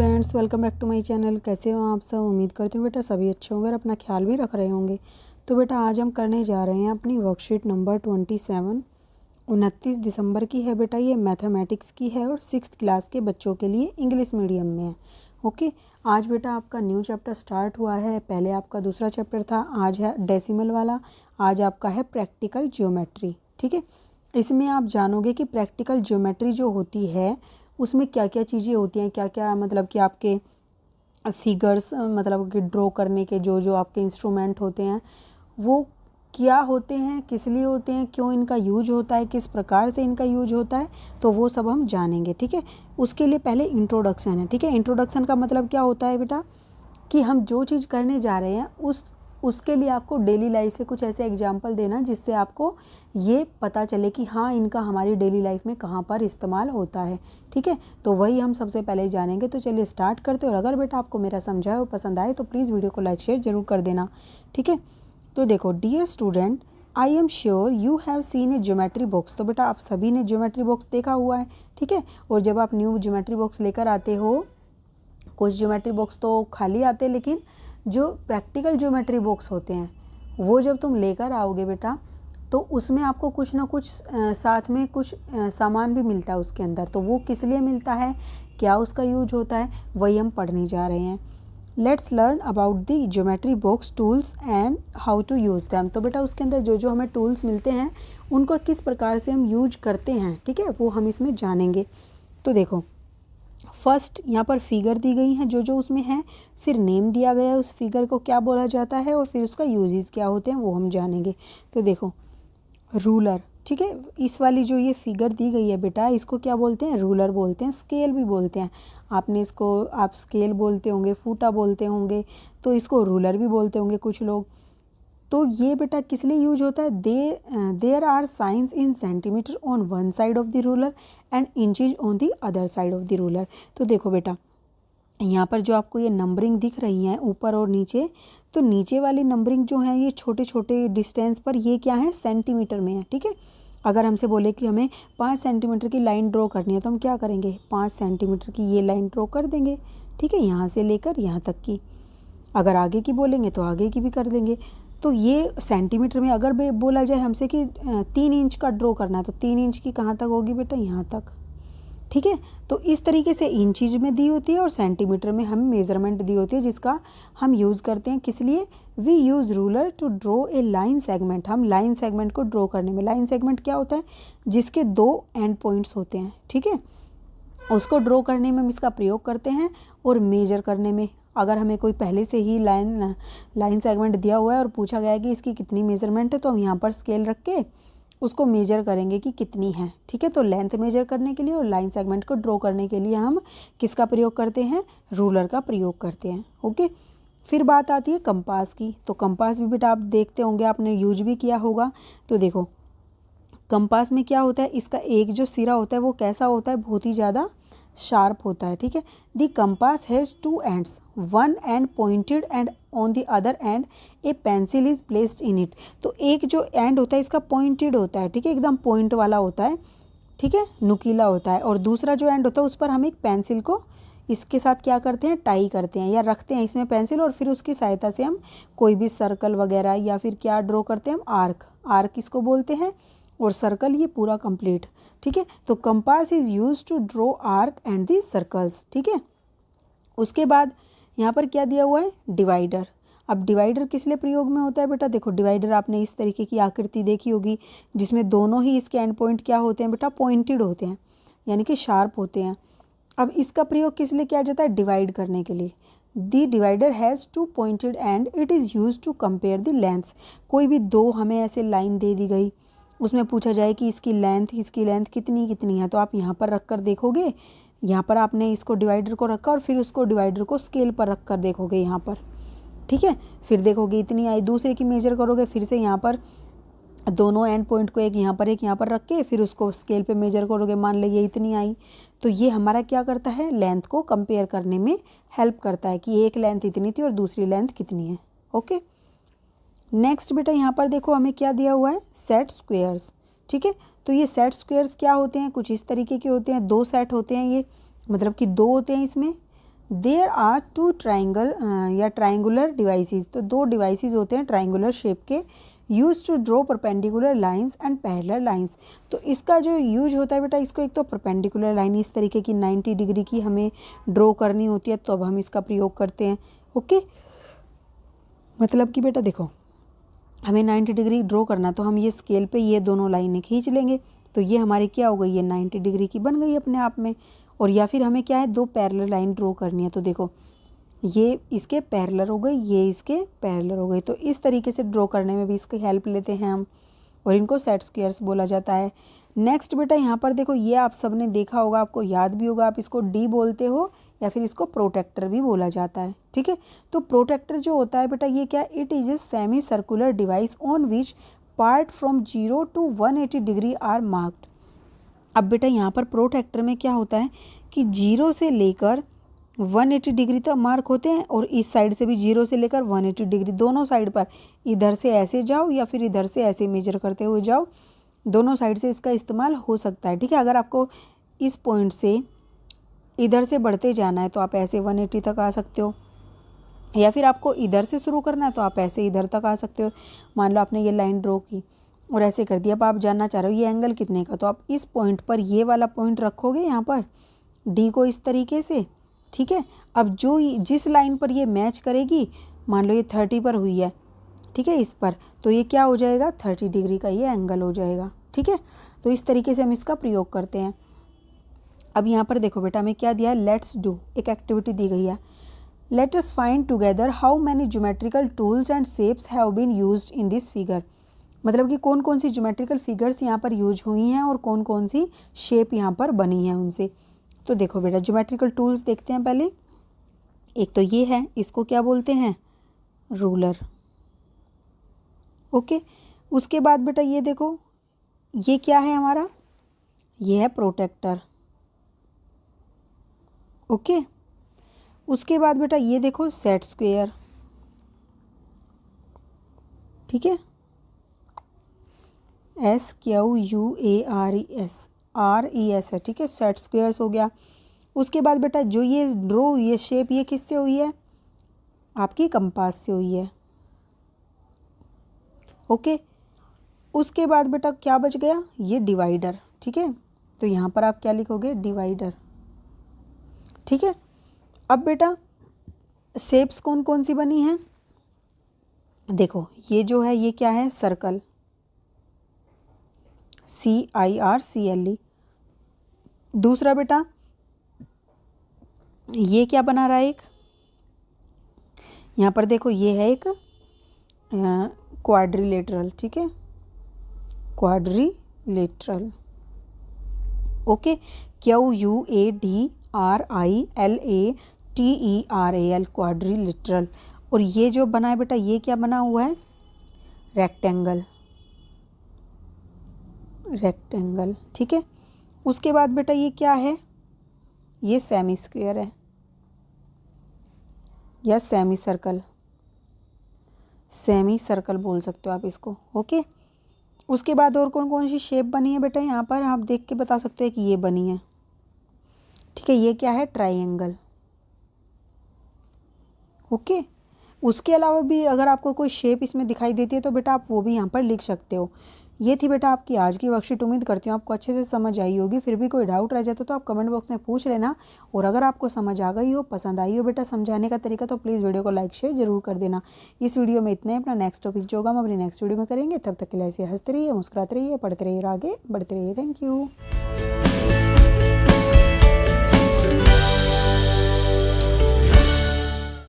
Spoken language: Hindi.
Students, welcome back to my channel. कैसे हो आप सब? उम्मीद करती हूँ बेटा सभी अच्छे होंगे और अपना ख्याल भी रख रहे होंगे। तो बेटा आज हम करने जा रहे हैं अपनी वर्कशीट नंबर 27। 29 दिसंबर की है बेटा। ये मैथमेटिक्स की है और 6th क्लास के बच्चों के लिए इंग्लिश मीडियम में है। ओके, आज बेटा आपका न्यू चैप्टर स्टार्ट हुआ है। पहले आपका दूसरा चैप्टर था, आज है डेसिमल वाला। आज आपका है प्रैक्टिकल ज्योमेट्री। ठीक है, इसमें आप जानोगे कि प्रैक्टिकल ज्योमेट्री जो होती है उसमें क्या क्या चीज़ें होती हैं, क्या क्या मतलब कि आपके फिगर्स मतलब कि ड्रॉ करने के जो जो आपके इंस्ट्रूमेंट होते हैं वो क्या होते हैं, किस लिए होते हैं, क्यों इनका यूज होता है, किस प्रकार से इनका यूज होता है, तो वो सब हम जानेंगे। ठीक है, उसके लिए पहले इंट्रोडक्शन है। ठीक है, इंट्रोडक्शन का मतलब क्या होता है बेटा कि हम जो चीज़ करने जा रहे हैं उसके लिए आपको डेली लाइफ से कुछ ऐसे एग्जाम्पल देना जिससे आपको ये पता चले कि हाँ इनका हमारी डेली लाइफ में कहाँ पर इस्तेमाल होता है। ठीक है, तो वही हम सबसे पहले जानेंगे। तो चलिए स्टार्ट करते हैं। और अगर बेटा आपको मेरा समझाया हो पसंद आए तो प्लीज़ वीडियो को लाइक शेयर ज़रूर कर देना। ठीक है, तो देखो dear student, I am sure you have seen a geometry box. तो बेटा आप सभी ने ज्योमेट्री बॉक्स देखा हुआ है। ठीक है, और जब आप न्यू ज्योमेट्री बॉक्स लेकर आते हो, कुछ ज्योमेट्री बॉक्स तो खाली आते हैं, लेकिन जो प्रैक्टिकल ज्योमेट्री बॉक्स होते हैं वो जब तुम लेकर आओगे बेटा तो उसमें आपको कुछ ना कुछ साथ में कुछ सामान भी मिलता है उसके अंदर। तो वो किस लिए मिलता है, क्या उसका यूज होता है, वही हम पढ़ने जा रहे हैं। Let's learn about the geometry box tools and how to use them. तो बेटा उसके अंदर जो जो हमें टूल्स मिलते हैं उनको किस प्रकार से हम यूज करते हैं, ठीक है, वो हम इसमें जानेंगे। तो देखो फर्स्ट यहाँ पर फिगर दी गई हैं जो जो उसमें है, फिर नेम दिया गया है उस फिगर को क्या बोला जाता है और फिर उसका यूजेस क्या होते हैं वो हम जानेंगे। तो देखो रूलर, ठीक है, इस वाली जो ये फिगर दी गई है बेटा इसको क्या बोलते हैं, रूलर बोलते हैं, स्केल भी बोलते हैं। आपने इसको आप स्केल बोलते होंगे, फूटा बोलते होंगे, तो इसको रूलर भी बोलते होंगे कुछ लोग। तो ये बेटा किस लिए यूज होता है, there are signs in centimetre on one side of the ruler and inches on the other side of the ruler. तो देखो बेटा यहाँ पर जो आपको ये नंबरिंग दिख रही हैं ऊपर और नीचे, तो नीचे वाली नंबरिंग जो है ये छोटे छोटे डिस्टेंस पर ये क्या है, सेंटीमीटर में है। ठीक है, अगर हमसे बोले कि हमें 5 सेंटीमीटर की लाइन ड्रॉ करनी है तो हम क्या करेंगे, 5 सेंटीमीटर की ये लाइन ड्रॉ कर देंगे। ठीक है, यहाँ से लेकर यहाँ तक की। अगर आगे की बोलेंगे तो आगे की भी कर देंगे। तो ये सेंटीमीटर में अगर बोला जाए हमसे कि 3 इंच का ड्रॉ करना है तो 3 इंच की कहाँ तक होगी बेटा, यहाँ तक। ठीक है, तो इस तरीके से इंचीज में दी होती है और सेंटीमीटर में हम मेज़रमेंट दी होती है जिसका हम यूज़ करते हैं। किस लिए, we use ruler to draw a line segment. हम लाइन सेगमेंट को ड्रॉ करने में, लाइन सेगमेंट क्या होता है, जिसके 2 एंड पॉइंट्स होते हैं। ठीक है, उसको ड्रॉ करने में हम इसका प्रयोग करते हैं और मेजर करने में। अगर हमें कोई पहले से ही लाइन सेगमेंट दिया हुआ है और पूछा गया है कि इसकी कितनी मेज़रमेंट है तो हम यहाँ पर स्केल रख के उसको मेजर करेंगे कि कितनी है। ठीक है, तो लेंथ मेजर करने के लिए और लाइन सेगमेंट को ड्रॉ करने के लिए हम किसका प्रयोग करते हैं, रूलर का प्रयोग करते हैं। ओके, फिर बात आती है कंपास की। तो कंपास भी बेटा आप देखते होंगे, आपने यूज भी किया होगा। तो देखो कंपास में क्या होता है, इसका एक जो सिरा होता है वो कैसा होता है, बहुत ही ज़्यादा शार्प होता है। ठीक है, the compass has 2 ends, one and pointed and on the other and A pencil is placed in it. तो एक जो एंड होता है इसका पॉइंटेड होता है, ठीक है, एकदम पॉइंट वाला होता है, ठीक है, नुकीला होता है। और दूसरा जो एंड होता है उस पर हम एक पेंसिल को इसके साथ क्या करते हैं, टाई करते हैं या रखते हैं इसमें पेंसिल, और फिर उसकी सहायता से हम कोई भी सर्कल वगैरह या फिर क्या ड्रॉ करते हैं, हम आर्क, आर्क इसको बोलते हैं, और सर्कल ये पूरा कंप्लीट। ठीक है, तो compass is use to draw arc and the circles. ठीक है, उसके बाद यहाँ पर क्या दिया हुआ है, डिवाइडर। अब डिवाइडर किस लिए प्रयोग में होता है बेटा, देखो डिवाइडर आपने इस तरीके की आकृति देखी होगी जिसमें दोनों ही इसके एंड पॉइंट क्या होते हैं बेटा, पॉइंटेड होते हैं, यानी कि शार्प होते हैं। अब इसका प्रयोग किस लिए किया जाता है, डिवाइड करने के लिए। The divider has 2 pointed end it is use to compare the lengths. कोई भी 2 हमें ऐसे लाइन दे दी गई, उसमें पूछा जाए कि इसकी लेंथ कितनी कितनी है, तो आप यहाँ पर रख कर देखोगे, यहाँ पर आपने इसको डिवाइडर को रखा और फिर उसको डिवाइडर को स्केल पर रख कर देखोगे यहाँ पर। ठीक है, फिर देखोगे इतनी आई, दूसरे की मेजर करोगे, फिर से यहाँ पर दोनों एंड पॉइंट को एक यहाँ पर रख के फिर उसको स्केल पे मेजर करोगे, मान लीजिए इतनी आई। तो ये हमारा क्या करता है, लेंथ को कंपेयर करने में हेल्प करता है कि एक लेंथ इतनी थी और दूसरी लेंथ कितनी है। ओके, नेक्स्ट बेटा यहाँ पर देखो हमें क्या दिया हुआ है, सेट स्क्वेयर्स। ठीक है, तो ये सेट स्क्वेयर्स क्या होते हैं, कुछ इस तरीके के होते हैं, 2 सेट होते हैं ये, मतलब कि 2 होते हैं इसमें, देयर आर टू ट्राइंगल या ट्राइंगुलर डिवाइसेस, तो दो डिवाइसेस होते हैं ट्राइंगुलर शेप के, use to draw perpendicular lines and parallel lines. तो इसका जो यूज होता है बेटा, इसको एक तो परपेंडिकुलर लाइन इस तरीके की 90 डिग्री की हमें ड्रॉ करनी होती है, तो अब हम इसका प्रयोग करते हैं। ओके, मतलब कि बेटा देखो, हमें 90 डिग्री ड्रॉ करना, तो हम ये स्केल पे ये दोनों लाइनें खींच लेंगे, तो ये हमारी क्या हो गई, ये 90 डिग्री की बन गई अपने आप में। और या फिर हमें क्या है, दो पैरेलल लाइन ड्रॉ करनी है, तो देखो ये इसके पैरेलल हो गई, ये इसके पैरेलल हो गई। तो इस तरीके से ड्रॉ करने में भी इसकी हेल्प लेते हैं हम, और इनको सेट स्क्वायर्स बोला जाता है। नेक्स्ट बेटा यहाँ पर देखो, ये आप सबने देखा होगा, आपको याद भी होगा, आप इसको डी बोलते हो या फिर इसको प्रोटेक्टर भी बोला जाता है। ठीक है, तो प्रोटेक्टर जो होता है बेटा, ये क्या, it is a semi circular device on which part from 0 to 180 degree are marked. अब बेटा यहाँ पर प्रोटेक्टर में क्या होता है कि 0 से लेकर 180 डिग्री तक मार्क होते हैं, और इस साइड से भी 0 से लेकर 180 डिग्री, दोनों साइड पर इधर से ऐसे जाओ या फिर इधर से ऐसे मेजर करते हुए जाओ, दोनों साइड से इसका इस्तेमाल हो सकता है। ठीक है, अगर आपको इस पॉइंट से इधर से बढ़ते जाना है तो आप ऐसे 180 तक आ सकते हो, या फिर आपको इधर से शुरू करना है तो आप ऐसे इधर तक आ सकते हो। मान लो आपने ये लाइन ड्रॉ की और ऐसे कर दिया, अब आप जानना चाह रहे हो ये एंगल कितने का, तो आप इस पॉइंट पर ये वाला पॉइंट रखोगे यहाँ पर डी को इस तरीके से। ठीक है, अब जो जिस लाइन पर ये मैच करेगी, मान लो ये 30 पर हुई है, ठीक है, इस पर, तो ये क्या हो जाएगा, 30 डिग्री का ये एंगल हो जाएगा। ठीक है, तो इस तरीके से हम इसका प्रयोग करते हैं। अब यहाँ पर देखो बेटा, हमें क्या दिया है, लेट्स डू, एक एक्टिविटी दी गई है। Let us find together how many geometrical tools and shapes have been used in this figure. मतलब कि कौन कौन सी ज्योमेट्रिकल फिगर्स यहाँ पर यूज हुई हैं और कौन कौन सी शेप यहाँ पर बनी है उनसे। तो देखो बेटा, ज्योमेट्रिकल टूल्स देखते हैं पहले। एक तो ये है, इसको क्या बोलते हैं, रूलर। ओके, उसके बाद बेटा ये देखो, ये क्या है हमारा, ये है प्रोटेक्टर। ओके, उसके बाद बेटा ये देखो, सेट स्क्वायर। ठीक है, SQUARES है। ठीक है, सेट स्क्वायर्स हो गया। उसके बाद बेटा जो ये ड्रॉ हुई है शेप, ये किससे हुई है, आपकी कंपास से हुई है। ओके, उसके बाद बेटा क्या बच गया, ये डिवाइडर। ठीक है, तो यहाँ पर आप क्या लिखोगे, डिवाइडर। ठीक है, अब बेटा शेप्स कौन कौन सी बनी हैं, देखो ये जो है, ये क्या है, सर्कल, CIRCLE। दूसरा बेटा ये क्या बना रहा है, एक यहाँ पर देखो, ये है एक क्वाड्रिलेटरल। ठीक है, क्वाड्रिलेटरल। Okay, QUADRILATERAL, quadrilateral. और ये जो बना है बेटा, ये क्या बना हुआ है, रेक्टेंगल, रेक्टेंगल। ठीक है, उसके बाद बेटा ये क्या है, ये सेमी स्क्वायर है या सेमी सर्कल, सेमी सर्कल बोल सकते हो आप इसको। ओके, उसके बाद और कौन कौन सी शेप बनी है बेटा, यहाँ पर आप देख के बता सकते हो कि ये बनी है। ठीक है, ये क्या है, ट्राइंगल। ओके, उसके अलावा भी अगर आपको कोई शेप इसमें दिखाई देती है तो बेटा आप वो भी यहाँ पर लिख सकते हो। ये थी बेटा आपकी आज की वर्कशीट। उम्मीद करती हूँ आपको अच्छे से समझ आई होगी। फिर भी कोई डाउट रह जाता तो आप कमेंट बॉक्स में पूछ लेना। और अगर आपको समझ आ गई हो, पसंद आई हो बेटा समझाने का तरीका, तो प्लीज़ वीडियो को लाइक शेयर जरूर कर देना। इस वीडियो में इतना ही। अपना नेक्स्ट टॉपिक जो होगा हम अपनी नेक्स्ट वीडियो में करेंगे। तब तक के लिए ऐसे हंसते रहिए, मुस्कुराते रहिए, पढ़ते रहिए, आगे बढ़ते रहिए। Thank you.